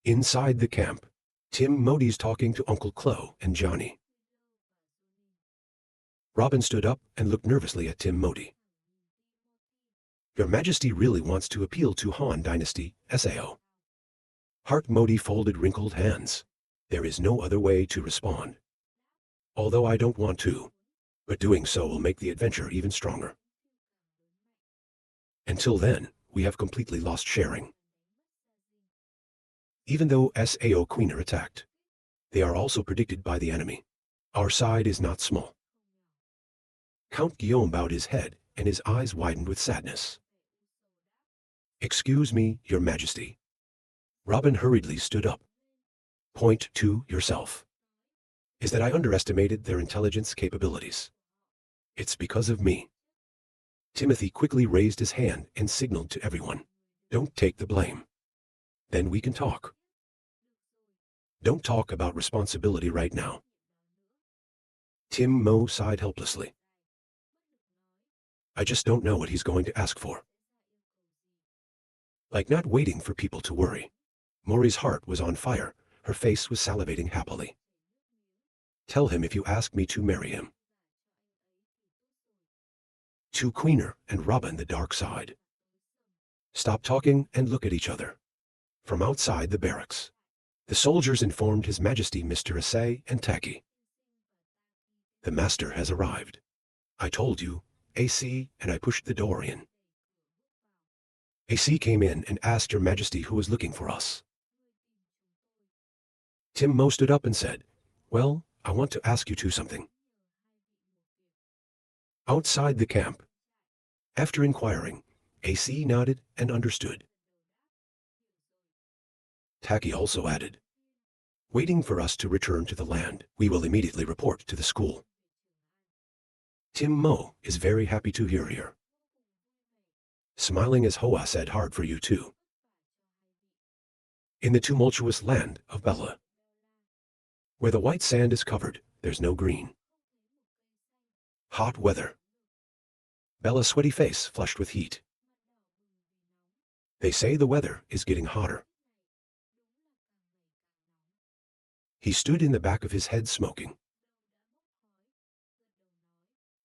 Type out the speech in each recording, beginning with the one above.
Inside the camp, Tim Modi's talking to Uncle Chloe and Johnny. Robin stood up and looked nervously at Tim Modi. Your Majesty really wants to appeal to Han Dynasty, SAO. Hart Modi folded wrinkled hands. There is no other way to respond. Although I don't want to, but doing so will make the adventure even stronger. Until then, we have completely lost sharing. Even though SAO Queen are attacked, they are also predicted by the enemy. Our side is not small. Count Guillaume bowed his head and his eyes widened with sadness. Excuse me, Your Majesty. Robin hurriedly stood up. Point to yourself. Is that I underestimated their intelligence capabilities. It's because of me. Timothy quickly raised his hand and signaled to everyone. Don't take the blame. Then we can talk. Don't talk about responsibility right now. Tim Mo sighed helplessly. I just don't know what he's going to ask for. Like not waiting for people to worry. Mori's heart was on fire, her face was salivating happily. Tell him if you ask me to marry him. To Queener and Robin the dark side. Stop talking and look at each other. From outside the barracks, the soldiers informed His Majesty Mr. Asay and Taki. The master has arrived. I told you, AC, and I pushed the door in. AC came in and asked Your Majesty who was looking for us. Tim Mo stood up and said, well, I want to ask you two something. Outside the camp. After inquiring, AC nodded and understood. Taki also added, waiting for us to return to the land, we will immediately report to the school. Tim Mo is very happy to hear here. Smiling as Hoa said, hard for you too. In the tumultuous land of Bella, where the white sand is covered, there's no green. Hot weather. Bella's sweaty face flushed with heat. They say the weather is getting hotter. He stood in the back of his head smoking.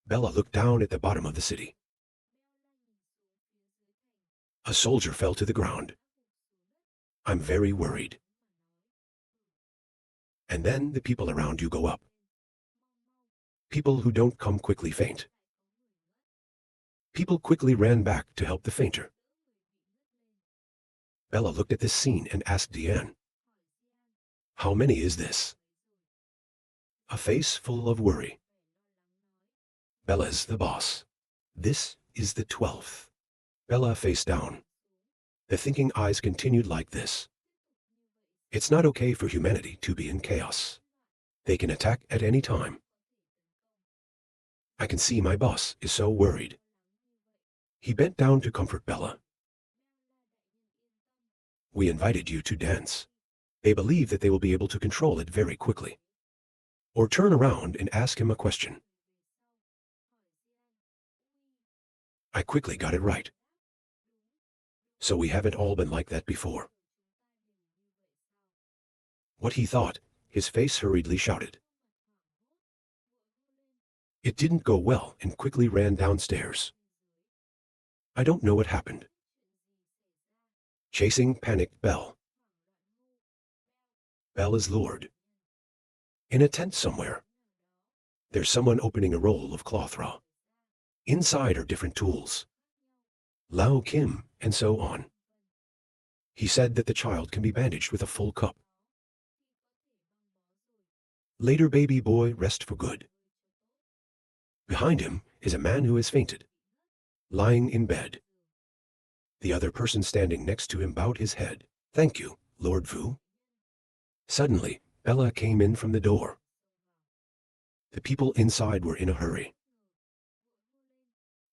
Bella looked down at the bottom of the city. A soldier fell to the ground. I'm very worried. And then the people around you go up. People who don't come quickly faint. People quickly ran back to help the fainter. Bella looked at this scene and asked Diane, how many is this? A face full of worry. Bella's the boss. This is the 12th. Bella face down. The thinking eyes continued like this. It's not okay for humanity to be in chaos. They can attack at any time. I can see my boss is so worried. He bent down to comfort Bella. We invited you to dance. They believe that they will be able to control it very quickly. Or turn around and ask him a question. I quickly got it right. So we haven't all been like that before. What he thought, his face hurriedly shouted. It didn't go well and quickly ran downstairs. I don't know what happened. Chasing panicked Belle. Belle is lured. In a tent somewhere. There's someone opening a roll of cloth raw. Inside are different tools. Lao Kim, and so on. He said that the child can be bandaged with a full cup. Later baby boy rest for good. Behind him is a man who has fainted, lying in bed. The other person standing next to him bowed his head. Thank you, Lord Vu. Suddenly, Bella came in from the door. The people inside were in a hurry.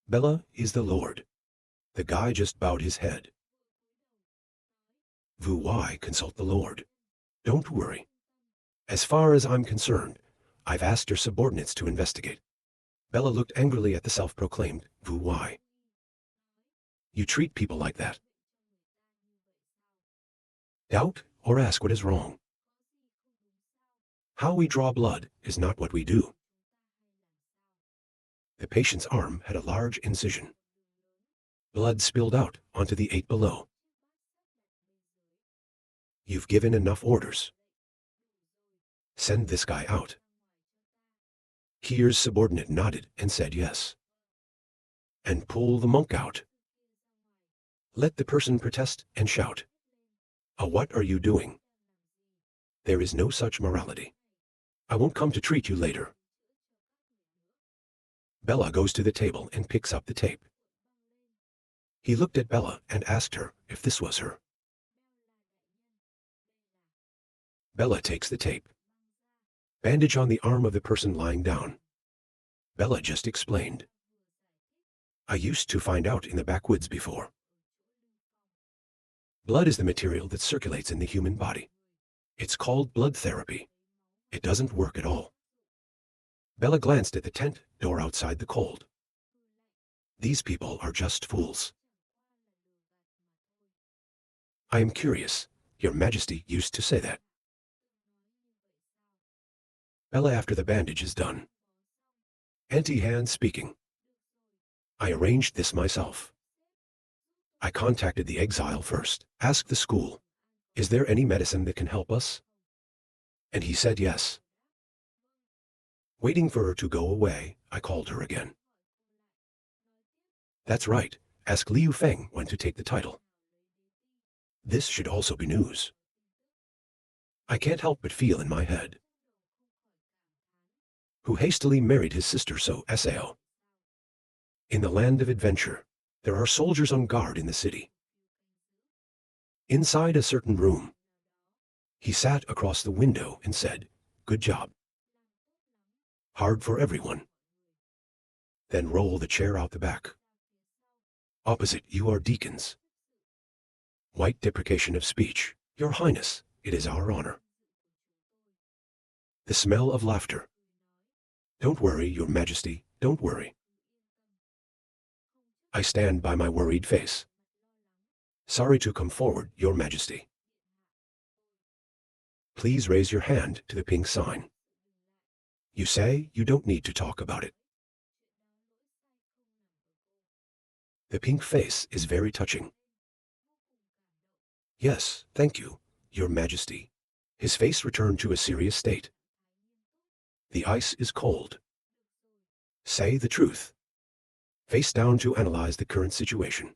Bella is the Lord. The guy just bowed his head. Vu Wai, consult the Lord. Don't worry. As far as I'm concerned, I've asked your subordinates to investigate. Bella looked angrily at the self-proclaimed Vu Wai. You treat people like that. Doubt or ask what is wrong. How we draw blood is not what we do. The patient's arm had a large incision. Blood spilled out onto the 8 below. You've given enough orders. Send this guy out. Kier's subordinate nodded and said yes. And pull the monk out. Let the person protest and shout. What are you doing? There is no such morality. I won't come to treat you later. Bella goes to the table and picks up the tape. He looked at Bella and asked her if this was her. Bella takes the tape. Bandage on the arm of the person lying down. Bella just explained. I used to find out in the backwoods before. Blood is the material that circulates in the human body. It's called blood therapy. It doesn't work at all. Bella glanced at the tent door outside the cold. These people are just fools. I am curious. Your Majesty used to say that. Bella after the bandage is done. Auntie Han speaking. I arranged this myself. I contacted the exile first, asked the school, is there any medicine that can help us? And he said yes. Waiting for her to go away, I called her again. That's right, ask Liu Feng when to take the title. This should also be news. I can't help but feel in my head. Who hastily married his sister so Sao. In the land of adventure, there are soldiers on guard in the city. Inside a certain room, he sat across the window and said, good job. Hard for everyone. Then roll the chair out the back. Opposite you are deacons. White deprecation of speech. Your Highness, it is our honor. The smell of laughter. Don't worry, Your Majesty, don't worry. I stand by my worried face. Sorry to come forward, Your Majesty. Please raise your hand to the pink sign. You say you don't need to talk about it. The pink face is very touching. Yes, thank you, Your Majesty. His face returned to a serious state. The ice is cold. Say the truth. Face down to analyze the current situation.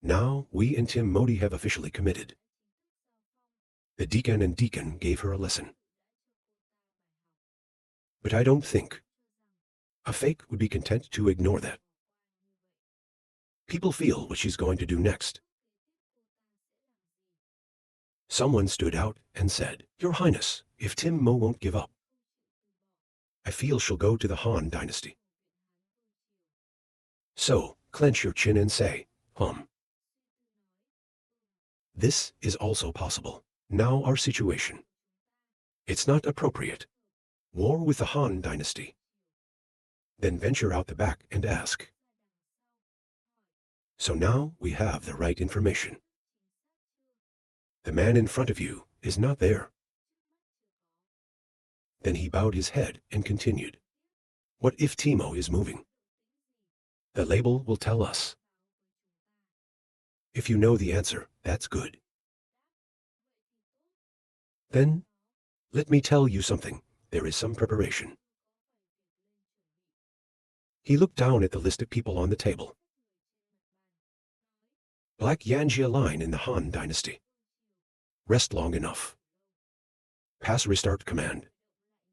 Now, we and Tim Modi have officially committed. The deacon and deacon gave her a lesson. But I don't think. A fake would be content to ignore that. People feel what she's going to do next. Someone stood out and said, Your Highness, if Tim Mo won't give up, I feel she'll go to the Han dynasty. So, clench your chin and say, This is also possible. Now our situation. It's not appropriate. War with the Han dynasty. Then venture out the back and ask. So now we have the right information. The man in front of you is not there. Then he bowed his head and continued. What if Timo is moving? The label will tell us. If you know the answer, that's good. Then, let me tell you something. There is some preparation. He looked down at the list of people on the table. Black Yanjia line in the Han dynasty. Rest long enough. Pass restart command.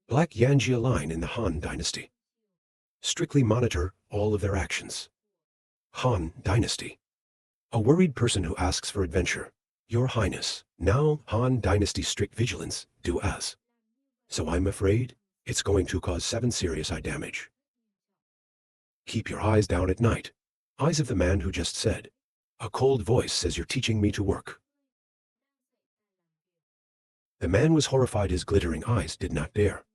Black Yanjia line in the Han dynasty. Strictly monitor all of their actions. Han dynasty. A worried person who asks for adventure. Your Highness, now Han dynasty strict vigilance, do as. So I'm afraid it's going to cause 7 serious eye damage. Keep your eyes down at night. Eyes of the man who just said. A cold voice says you're teaching me to work. The man was horrified. His glittering eyes did not dare.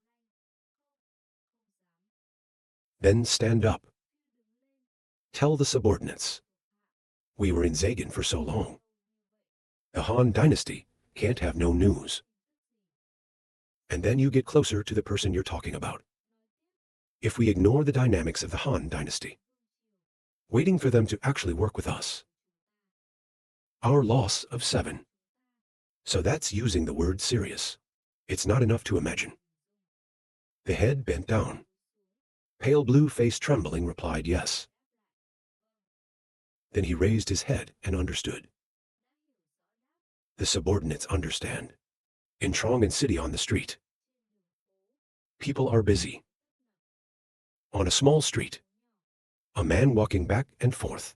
Then stand up. Tell the subordinates. We were in Zagan for so long. The Han dynasty, can't have no news. And then you get closer to the person you're talking about. If we ignore the dynamics of the Han dynasty, waiting for them to actually work with us, our loss of 7. So that's using the word serious. It's not enough to imagine. The head bent down. Pale blue face trembling replied yes. Then he raised his head and understood. The subordinates understand. In Trong and City on the street, people are busy. On a small street, a man walking back and forth,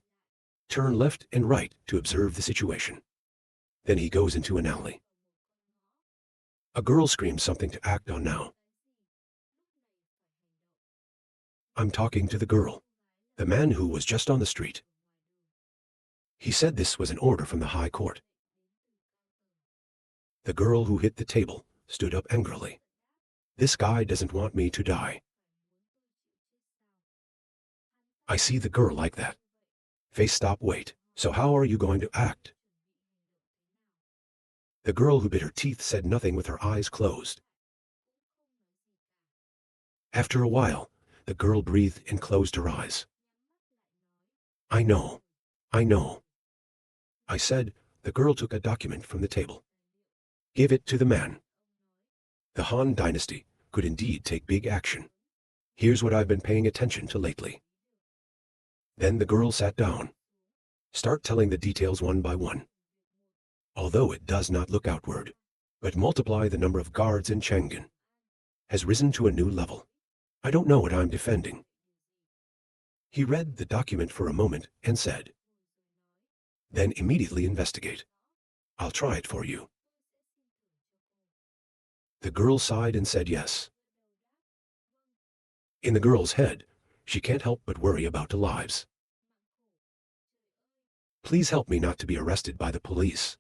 turn left and right to observe the situation. Then he goes into an alley. A girl screams something to act on now. I'm talking to the girl, the man who was just on the street. He said this was an order from the High Court. The girl who hit the table stood up angrily. This guy doesn't want me to die. I see the girl like that. Face stop wait. So how are you going to act? The girl who bit her teeth said nothing with her eyes closed. After a while, the girl breathed and closed her eyes. I know. I said. The girl took a document from the table. Give it to the man. The Han dynasty could indeed take big action. Here's what I've been paying attention to lately. Then the girl sat down. Start telling the details one by one. Although it does not look outward, but multiply the number of guards in Chang'an has risen to a new level. I don't know what I'm defending. He read the document for a moment and said, then immediately investigate. I'll try it for you. The girl sighed and said yes. In the girl's head, she can't help but worry about the lives. Please help me not to be arrested by the police.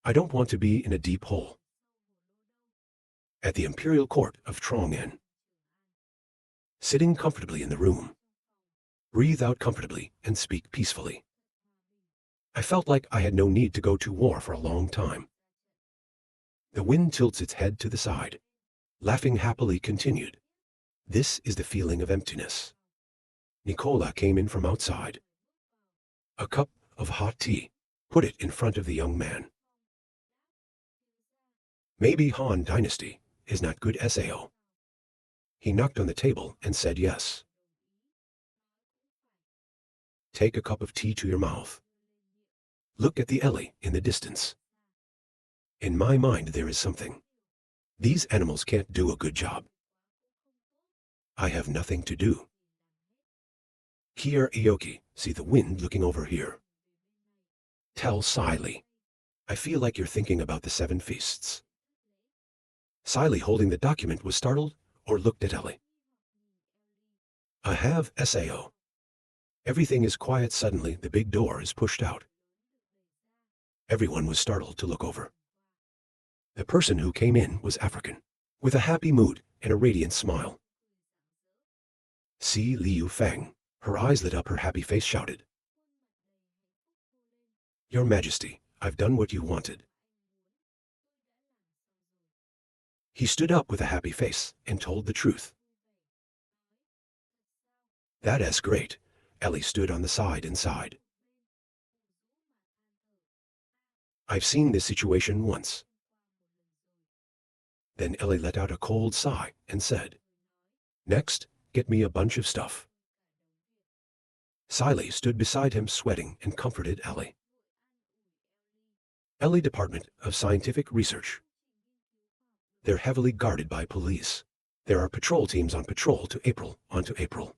I don't want to be in a deep hole. At the Imperial Court of Chang'an, sitting comfortably in the room, breathe out comfortably and speak peacefully. I felt like I had no need to go to war for a long time. The wind tilts its head to the side, laughing happily continued. This is the feeling of emptiness. Nicola came in from outside. A cup of hot tea, put it in front of the young man. Maybe Han Dynasty is not good SAO. He knocked on the table and said yes. Take a cup of tea to your mouth. Look at the Ellie in the distance. In my mind there is something. These animals can't do a good job. I have nothing to do. Here, Aoki, see the wind looking over here. Tell Siley. I feel like you're thinking about the 7 feasts. Siley, holding the document, was startled or looked at Ellie. I have SAO. Everything is quiet. Suddenly, the big door is pushed out. Everyone was startled to look over. The person who came in was African, with a happy mood and a radiant smile. See Liu Fang. Her eyes lit up, her happy face shouted. Your Majesty, I've done what you wanted. He stood up with a happy face and told the truth. That's great. Ellie stood on the side and sighed. I've seen this situation once. Then Ellie let out a cold sigh and said, next, get me a bunch of stuff. Siley stood beside him sweating and comforted Ellie. Ellie Department of Scientific Research. They're heavily guarded by police. There are patrol teams on patrol onto April.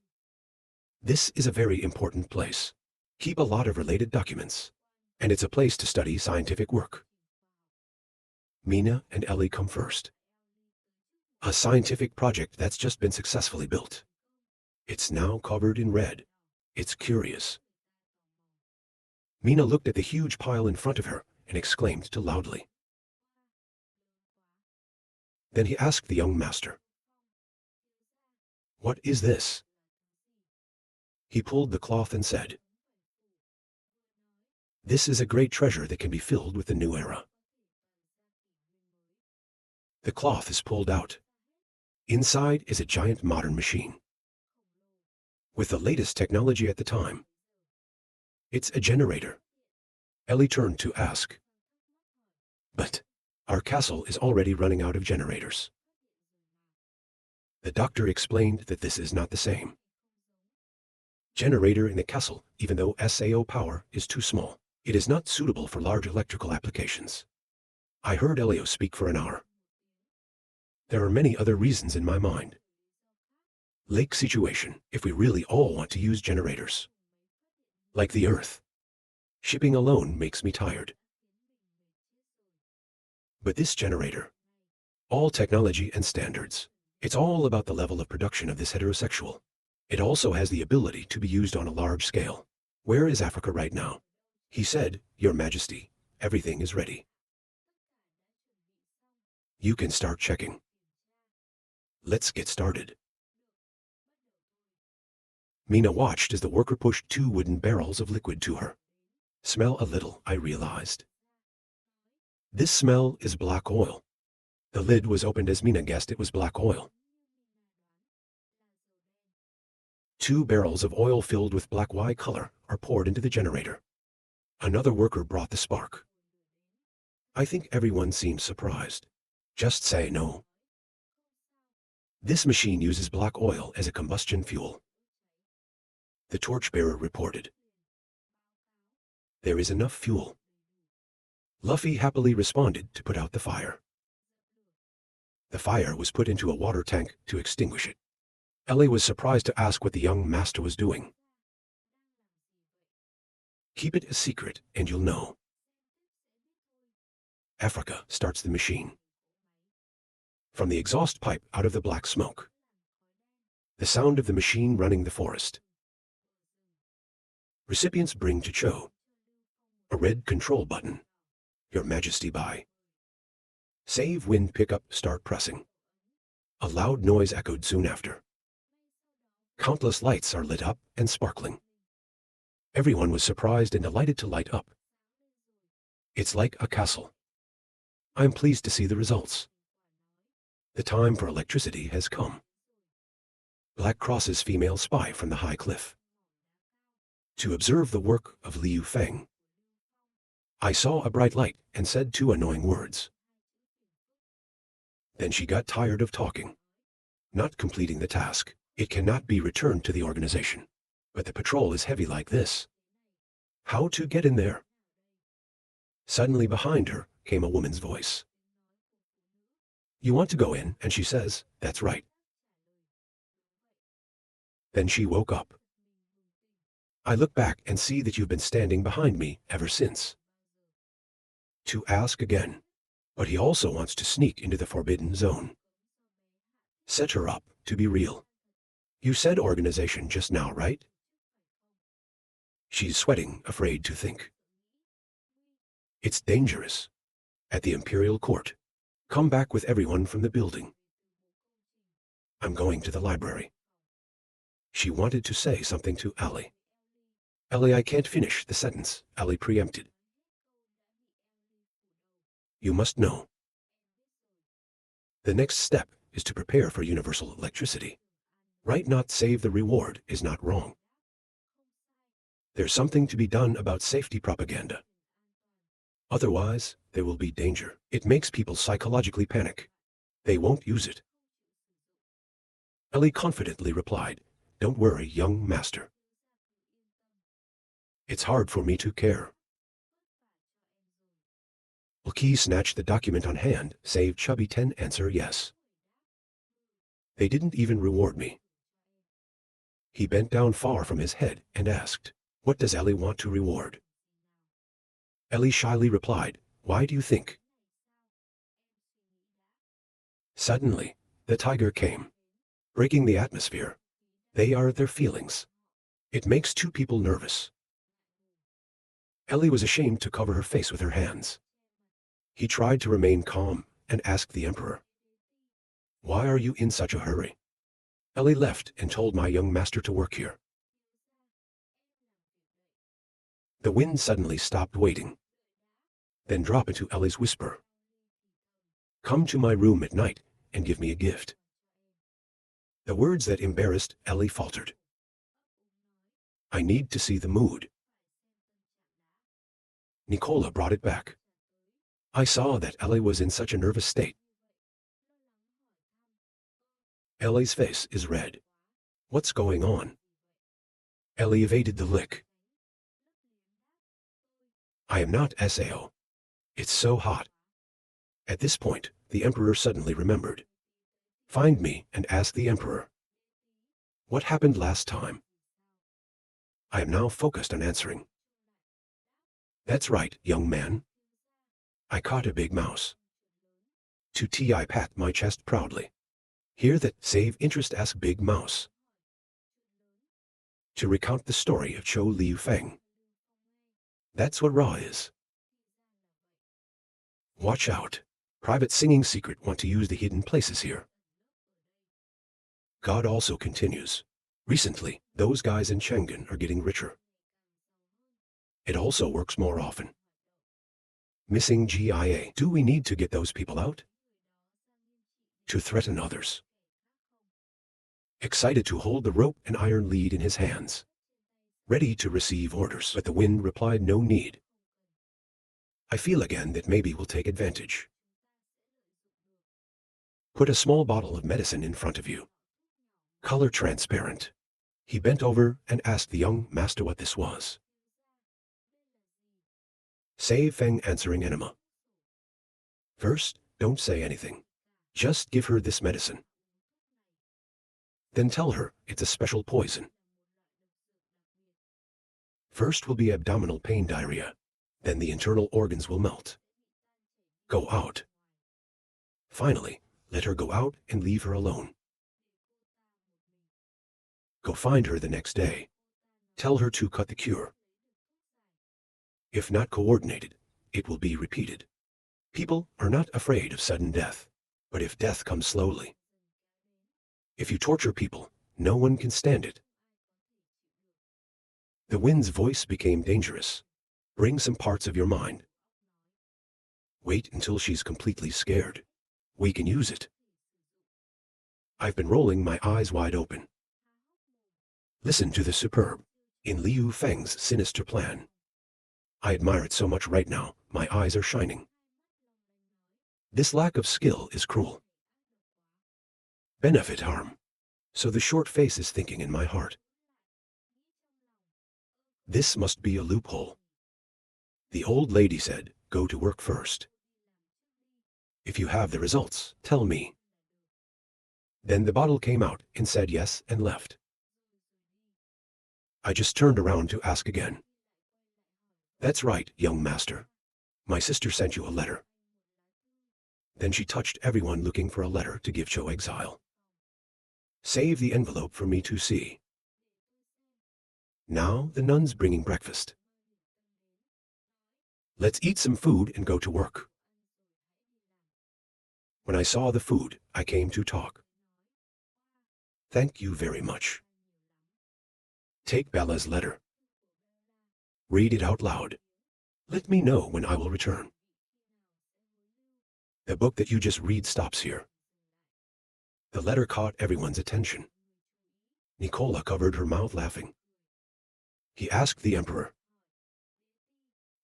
This is a very important place. Keep a lot of related documents. And it's a place to study scientific work. Mina and Ellie come first. A scientific project that's just been successfully built. It's now covered in red. It's curious. Mina looked at the huge pile in front of her and exclaimed too loudly. Then he asked the young master, what is this? He pulled the cloth and said, This is a great treasure that can be filled with the new era. The cloth is pulled out. Inside is a giant modern machine. With the latest technology at the time. It's a generator. Ellie turned to ask. But our castle is already running out of generators. The doctor explained that this is not the same. Generator in the castle, even though SAO power is too small, it is not suitable for large electrical applications. I heard Elio speak for an hour. There are many other reasons in my mind. Lake situation, if we really all want to use generators. Like the Earth. Shipping alone makes me tired. But this generator, all technology and standards, it's all about the level of production of this heterosexual. It also has the ability to be used on a large scale. Where is Africa right now? He said, Your Majesty, everything is ready. You can start checking. Let's get started. Mina watched as the worker pushed 2 wooden barrels of liquid to her. Smell a little, I realized. This smell is black oil. The lid was opened as Mina guessed it was black oil. 2 barrels of oil filled with black Y color are poured into the generator. Another worker brought the spark. I think everyone seems surprised. Just say no. This machine uses black oil as a combustion fuel. The torchbearer reported. There is enough fuel. Luffy happily responded to put out the fire. The fire was put into a water tank to extinguish it. Ellie was surprised to ask what the young master was doing. Keep it a secret and you'll know. Africa starts the machine. From the exhaust pipe out of the black smoke. The sound of the machine running the forest. Recipients bring to Cho. A red control button. Your Majesty by. Save wind pickup start pressing. A loud noise echoed soon after. Countless lights are lit up and sparkling. Everyone was surprised and delighted to light up. It's like a castle. I'm pleased to see the results. The time for electricity has come. Black crosses female spy from the high cliff. To observe the work of Liu Feng. I saw a bright light and said 2 annoying words. Then she got tired of talking. Not completing the task, it cannot be returned to the organization. But the patrol is heavy like this. How to get in there? Suddenly behind her came a woman's voice. You want to go in? And she says, that's right. Then she woke up. I look back and see that you've been standing behind me ever since. To ask again. But he also wants to sneak into the forbidden zone. Set her up to be real. You said organization just now, right? She's sweating, afraid to think. It's dangerous. At the Imperial Court. Come back with everyone from the building. I'm going to the library. She wanted to say something to Ellie. Ellie, I can't finish the sentence, Ellie preempted. You must know. The next step is to prepare for universal electricity. Right, not save the reward is not wrong. There's something to be done about safety propaganda. Otherwise, there will be danger. It makes people psychologically panic. They won't use it. Ellie confidently replied, Don't worry, young master. It's hard for me to care. Loki snatched the document on hand, save Chubby 10 answer yes. They didn't even reward me. He bent down far from his head and asked, What does Ellie want to reward? Ellie shyly replied, Why do you think? Suddenly, the tiger came, breaking the atmosphere. They are their feelings. It makes 2 people nervous. Ellie was ashamed to cover her face with her hands. He tried to remain calm and asked the Emperor, Why are you in such a hurry? Ellie left and told my young master to work here. The wind suddenly stopped waiting. Then drop into Ellie's whisper. Come to my room at night and give me a gift. The words that embarrassed Ellie faltered. I need to see the mood. Nicola brought it back. I saw that Ellie was in such a nervous state. Ellie's face is red. What's going on? Ellie evaded the lick. I am not Sao. It's so hot. At this point, the Emperor suddenly remembered. Find me and ask the Emperor. What happened last time? I am now focused on answering. That's right, young man. I caught a big mouse. I pat my chest proudly. Hear that save interest ask Big Mouse. To recount the story of Cho Liu Feng. That's what Ra is. Watch out. Private singing secret want to use the hidden places here. God also continues. Recently, those guys in Chang'an are getting richer. It also works more often. Missing GIA. Do we need to get those people out? To threaten others. Excited to hold the rope and iron lead in his hands. Ready to receive orders, but the wind replied no need. I feel again that maybe we'll take advantage. Put a small bottle of medicine in front of you. Color transparent. He bent over and asked the young master what this was. Say Feng answering enema. First, don't say anything. Just give her this medicine. Then tell her it's a special poison. First will be abdominal pain diarrhea. Then the internal organs will melt. Go out. Finally, let her go out and leave her alone. Go find her the next day. Tell her to cut the cure. If not coordinated, it will be repeated. People are not afraid of sudden death, but if death comes slowly. If you torture people, no one can stand it. The wind's voice became dangerous. Bring some parts of your mind. Wait until she's completely scared. We can use it. I've been rolling my eyes wide open. Listen to the superb, in Liu Feng's sinister plan. I admire it so much right now, my eyes are shining. This lack of skill is cruel. Benefit harm. So the short face is thinking in my heart. This must be a loophole. The old lady said, go to work first. If you have the results, tell me. Then the bottle came out and said yes and left. I just turned around to ask again. That's right, young master. My sister sent you a letter. Then she touched everyone looking for a letter to give Cho exile. Save the envelope for me to see. Now the nun's bringing breakfast. Let's eat some food and go to work. When I saw the food, I came to talk. Thank you very much. Take Bella's letter. Read it out loud. Let me know when I will return. The book that you just read stops here. The letter caught everyone's attention. Nicola covered her mouth laughing. He asked the Emperor.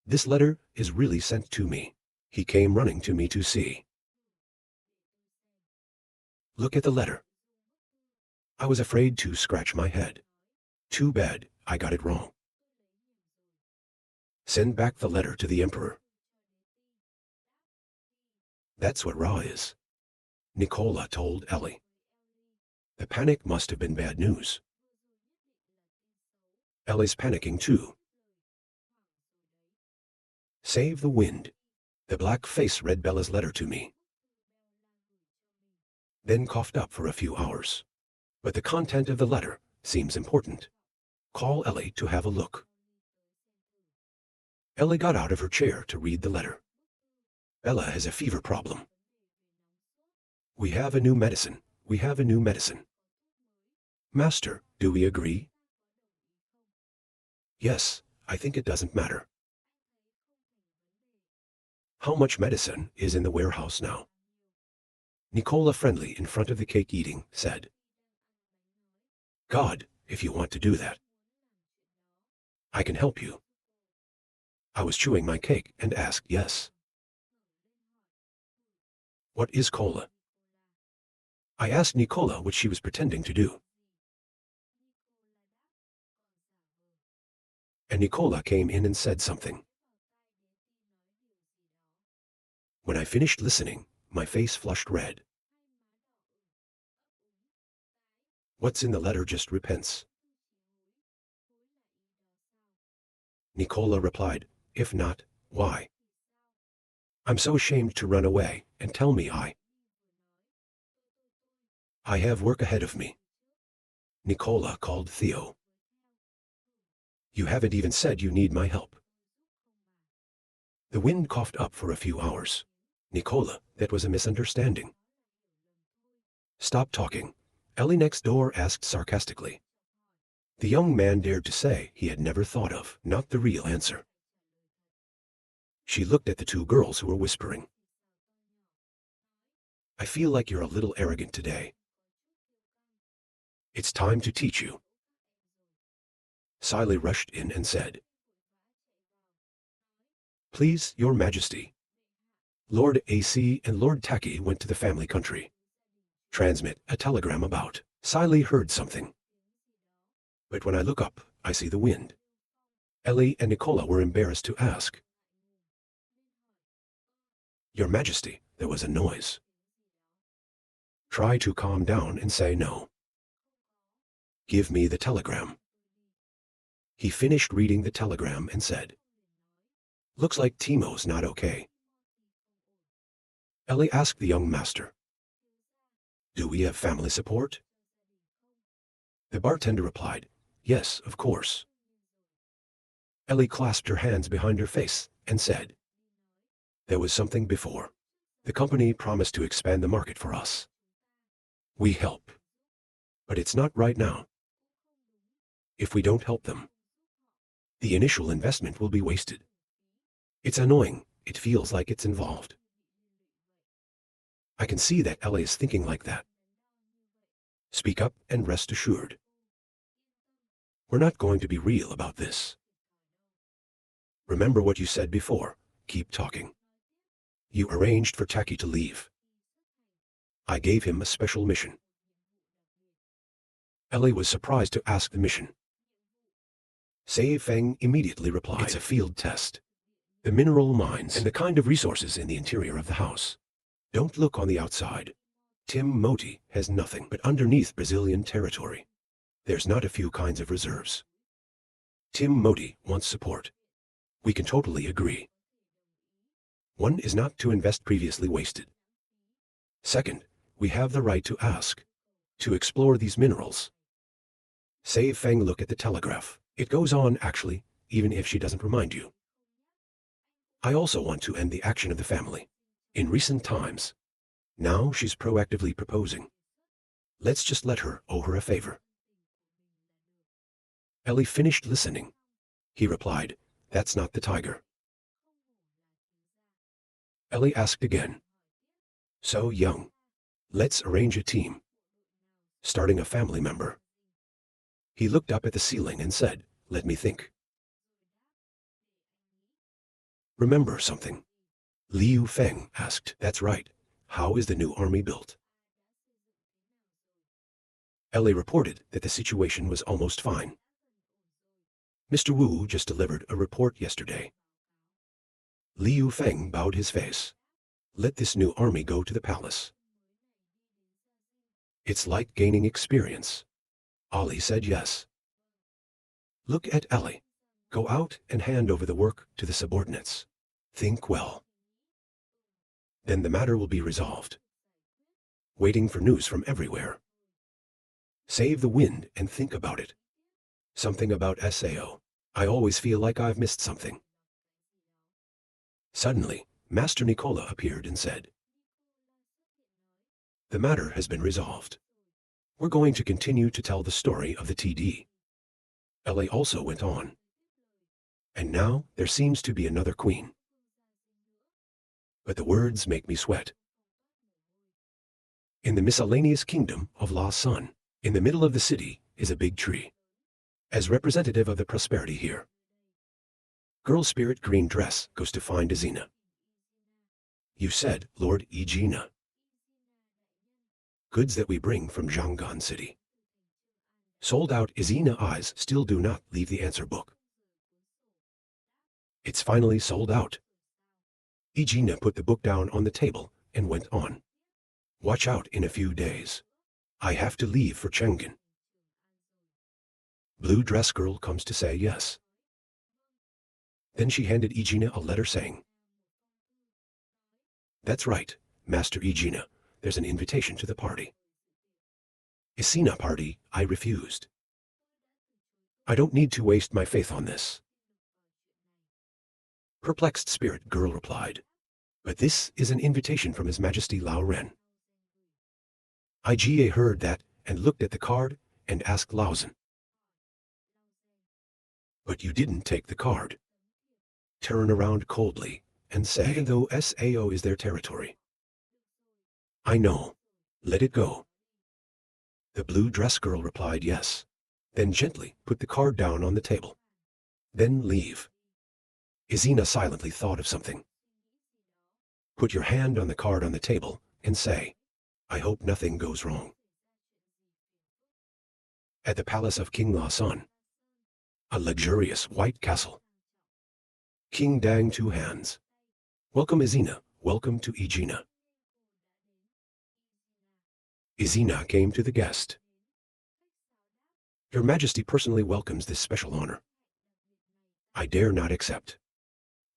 This letter is really sent to me. He came running to me to see. Look at the letter. I was afraid to scratch my head. Too bad I got it wrong. Send back the letter to the Emperor. That's what Ra is. Nicola told Ellie. The panic must have been bad news. Ellie's panicking too. Save the wind. The black face read Bella's letter to me. Then coughed up for a few hours. But the content of the letter seems important. Call Ellie to have a look. Ellie got out of her chair to read the letter. Bella has a fever problem. We have a new medicine. We have a new medicine. Master, do we agree? Yes, I think it doesn't matter. How much medicine is in the warehouse now? Nicola, friendly in front of the cake eating, said. God, if you want to do that. I can help you. I was chewing my cake and asked yes. What is cola? I asked Nicola what she was pretending to do. And Nicola came in and said something. When I finished listening, my face flushed red. What's in the letter just repents? Nicola replied, if not, why? I'm so ashamed to run away, and tell me I have work ahead of me. Nicola called Theo. You haven't even said you need my help. The wind coughed up for a few hours. Nicola, that was a misunderstanding. Stop talking, Ellie next door asked sarcastically. The young man dared to say he had never thought of not the real answer. She looked at the two girls who were whispering. I feel like you're a little arrogant today. It's time to teach you. Siley rushed in and said, Please, your majesty. Lord AC and Lord Taki went to the family country. Transmit a telegram about. Siley heard something. But when I look up, I see the wind. Ellie and Nicola were embarrassed to ask. Your majesty, there was a noise. Try to calm down and say no. Give me the telegram. He finished reading the telegram and said, Looks like Timo's not okay. Ellie asked the young master, Do we have family support? The bartender replied, Yes, of course. Ellie clasped her hands behind her face and said, There was something before. The company promised to expand the market for us. We help. But it's not right now. If we don't help them, the initial investment will be wasted. It's annoying. It feels like it's involved. I can see that Ellie is thinking like that. Speak up and rest assured. We're not going to be real about this. Remember what you said before. Keep talking. You arranged for Taki to leave. I gave him a special mission. Ellie was surprised to ask the mission. Sei Feng immediately replied, It's a field test. The mineral mines and the kind of resources in the interior of the house. Don't look on the outside. Tim Moti has nothing but underneath Brazilian territory. There's not a few kinds of reserves. Tim Moti wants support. We can totally agree. One is not to invest previously wasted. Second, we have the right to ask, to explore these minerals. Sei Feng look at the telegraph. It goes on, actually, even if she doesn't remind you. I also want to end the action of the family. In recent times. Now she's proactively proposing. Let's just let her owe her a favor. Ellie finished listening. He replied, That's not the tiger. Ellie asked again. So young. Let's arrange a team. Starting a family member. He looked up at the ceiling and said, Let me think. Remember something? Liu Feng asked, That's right. How is the new army built? Ellie reported that the situation was almost fine. Mr. Wu just delivered a report yesterday. Liu Feng bowed his face. Let this new army go to the palace. It's like gaining experience. Ali said yes. Look at Ellie. Go out and hand over the work to the subordinates. Think well. Then the matter will be resolved. Waiting for news from everywhere. Save the wind and think about it. Something about SAO. I always feel like I've missed something. Suddenly, Master Nicola appeared and said, The matter has been resolved. We're going to continue to tell the story of the TD. Ellie also went on. And now there seems to be another queen. But the words make me sweat. In the miscellaneous kingdom of La Sun, in the middle of the city, is a big tree. As representative of the prosperity here, girl spirit green dress goes to find Izina. You said, Lord Igina. Goods that we bring from Zhanggan City. Sold out. Izina eyes still do not leave the answer book. It's finally sold out. Igina put the book down on the table and went on. Watch out in a few days. I have to leave for Chenggen. Blue dress girl comes to say yes. Then she handed Igina a letter saying, That's right, Master Igina, there's an invitation to the party. Isina party, I refused. I don't need to waste my faith on this. Perplexed spirit girl replied, But this is an invitation from His Majesty Lao Ren. Iga heard that and looked at the card and asked Laozen. But you didn't take the card. Turn around coldly and say, even though Sao is their territory. I know. Let it go. The blue dress girl replied yes. Then gently put the card down on the table. Then leave. Izina silently thought of something. Put your hand on the card on the table and say, I hope nothing goes wrong. At the palace of King La Sun, a luxurious white castle. King Dang two hands. Welcome Izina, welcome to Igina. Izina came to the guest. Your Majesty personally welcomes this special honor. I dare not accept.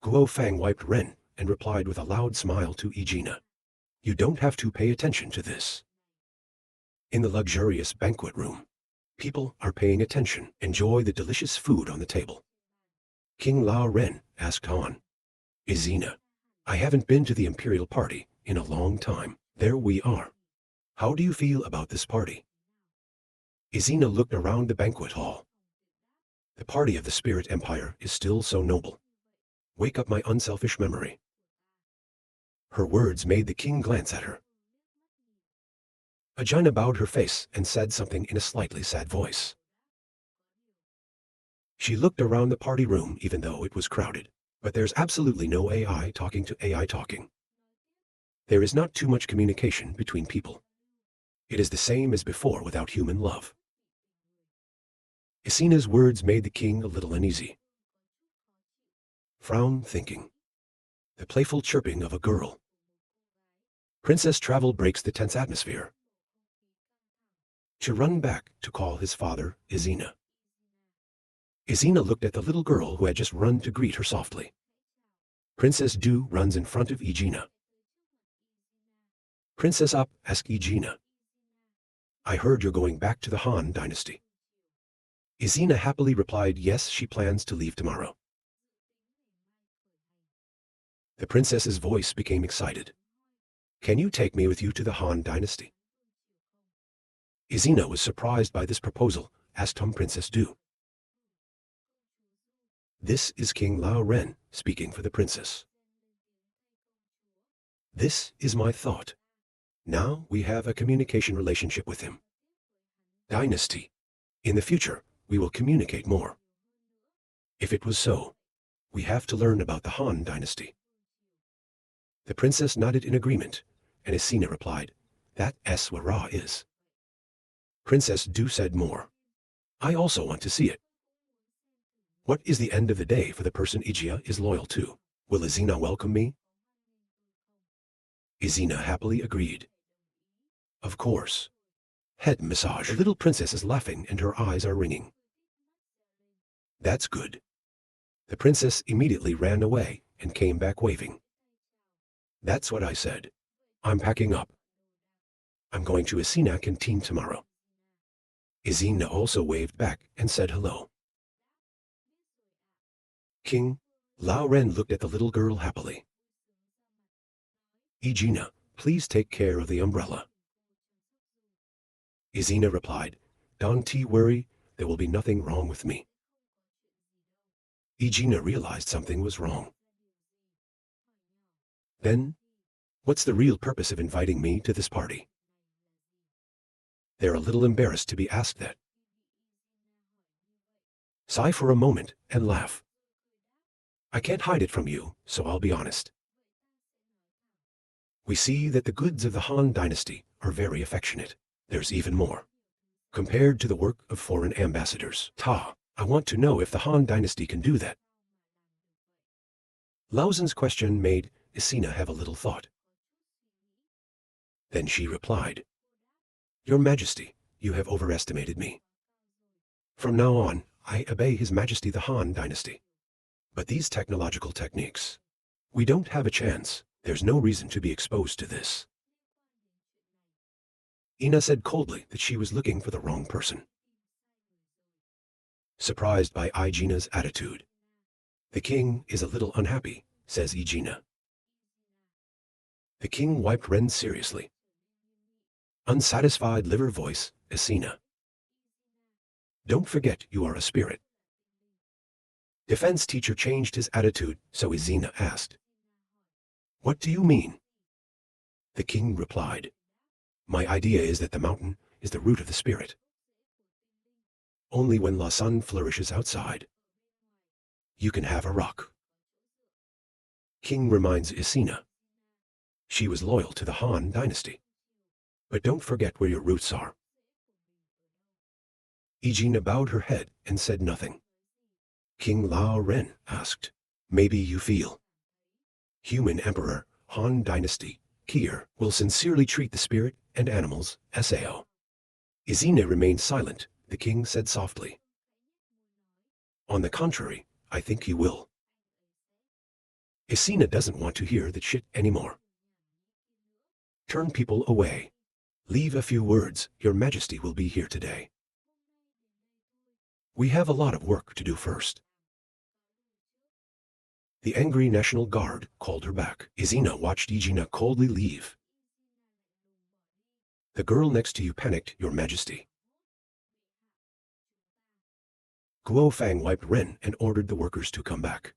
Guo Fang wiped Ren and replied with a loud smile to Igina. You don't have to pay attention to this. In the luxurious banquet room, people are paying attention. Enjoy the delicious food on the table. King Lao Ren asked Han. Izina, I haven't been to the imperial party in a long time. There we are. How do you feel about this party? Izina looked around the banquet hall. The party of the Spirit Empire is still so noble. Wake up my unselfish memory. Her words made the king glance at her. Agina bowed her face and said something in a slightly sad voice. She looked around the party room even though it was crowded, but there's absolutely no AI talking to AI talking. There is not too much communication between people. It is the same as before without human love. Isina's words made the king a little uneasy. Frown thinking. The playful chirping of a girl. Princess Travel breaks the tense atmosphere. To run back to call his father, Izina. Izina looked at the little girl who had just run to greet her softly. Princess Du runs in front of Igina. Princess Up asked Igina. I heard you're going back to the Han dynasty. Izina happily replied yes, she plans to leave tomorrow. The princess's voice became excited. Can you take me with you to the Han dynasty? Izina was surprised by this proposal, asked Princess Du. This is King Lao Ren speaking for the princess. This is my thought. Now we have a communication relationship with him. Dynasty. In the future, we will communicate more. If it was so, we have to learn about the Han dynasty. The princess nodded in agreement, and Isina replied, that is what Ra is. Princess Du said more. I also want to see it. What is the end of the day for the person Igia is loyal to? Will Izina welcome me? Izina happily agreed. Of course. Head massage. The little princess is laughing and her eyes are ringing. That's good. The princess immediately ran away and came back waving. That's what I said. I'm packing up. I'm going to Isina canteen tomorrow. Izina also waved back and said hello. King Lao Ren looked at the little girl happily. Igina, please take care of the umbrella. Izina replied, don't worry, there will be nothing wrong with me. Igina realized something was wrong. Then, what's the real purpose of inviting me to this party? They're a little embarrassed to be asked that. Sigh for a moment and laugh. I can't hide it from you, so I'll be honest. We see that the goods of the Han dynasty are very affectionate. There's even more. Compared to the work of foreign ambassadors. I want to know if the Han dynasty can do that. Laozin's question made Isina have a little thought. Then she replied, Your Majesty, you have overestimated me. From now on, I obey His Majesty the Han dynasty. But these technological techniques, we don't have a chance. There's no reason to be exposed to this. Ina said coldly that she was looking for the wrong person. Surprised by Igina's attitude. The king is a little unhappy, says Igina. The king wiped Ren seriously. Unsatisfied liver voice, Isina. Don't forget you are a spirit. Defense teacher changed his attitude, so Isina asked. What do you mean? The king replied. My idea is that the mountain is the root of the spirit. Only when the sun flourishes outside, you can have a rock. King reminds Isina. She was loyal to the Han dynasty. But don't forget where your roots are. Igina bowed her head and said nothing. King Lao Ren asked, Maybe you feel human emperor, Han dynasty, Kier, will sincerely treat the spirit and animals, Sao. Isina remained silent, the king said softly. On the contrary, I think he will. Isina doesn't want to hear that shit anymore. Turn people away. Leave a few words, Your Majesty will be here today. We have a lot of work to do first. The angry National Guard called her back. Isina watched Igina coldly leave. The girl next to you panicked, Your Majesty. Guo Fang wiped Ren and ordered the workers to come back.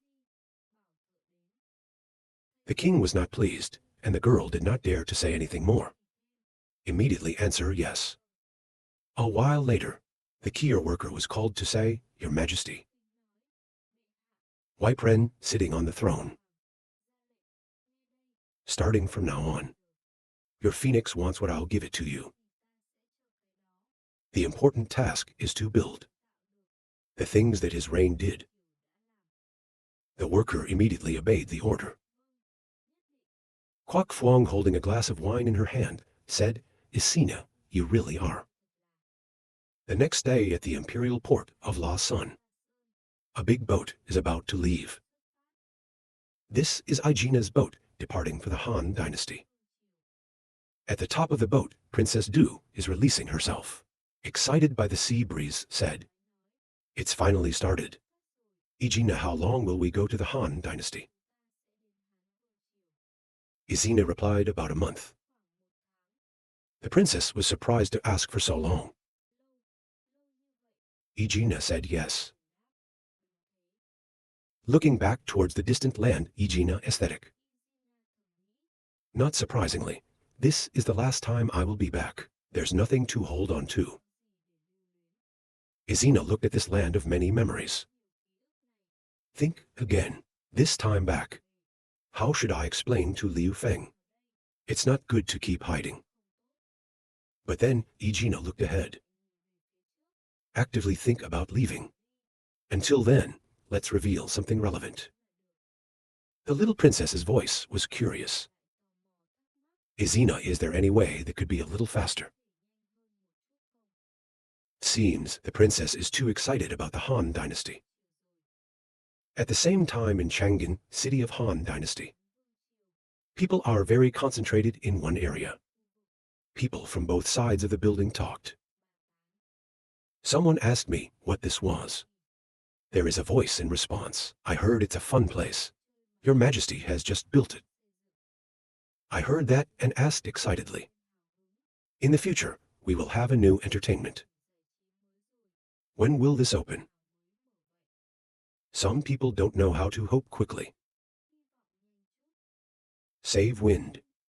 The king was not pleased, and the girl did not dare to say anything more. Immediately answer yes. A while later, the Kier worker was called to say, Your Majesty. Wipe Ren sitting on the throne. Starting from now on, your phoenix wants what I'll give it to you. The important task is to build the things that his reign did. The worker immediately obeyed the order. Kwok Fuang, holding a glass of wine in her hand, said, Isina, you really are. The next day at the imperial port of La Sun, a big boat is about to leave. This is Igina's boat departing for the Han dynasty. At the top of the boat, Princess Du is releasing herself. Excited by the sea breeze, said, It's finally started. Igina, how long will we go to the Han dynasty? Isina replied, about a month. The princess was surprised to ask for so long. Igina said yes. Looking back towards the distant land, Igina aesthetic. Not surprisingly, this is the last time I will be back. There's nothing to hold on to. Isina looked at this land of many memories. Think again, this time back. How should I explain to Liu Feng? It's not good to keep hiding. But then, Igina looked ahead. Actively think about leaving. Until then, let's reveal something relevant. The little princess's voice was curious. Isina, is there any way that could be a little faster? Seems the princess is too excited about the Han dynasty. At the same time in Chang'an, city of Han dynasty, people are very concentrated in one area. People from both sides of the building talked. Someone asked me what this was. There is a voice in response. I heard it's a fun place. Your Majesty has just built it. I heard that and asked excitedly. In the future, we will have a new entertainment. When will this open? Some people don't know how to hope quickly. Save wind.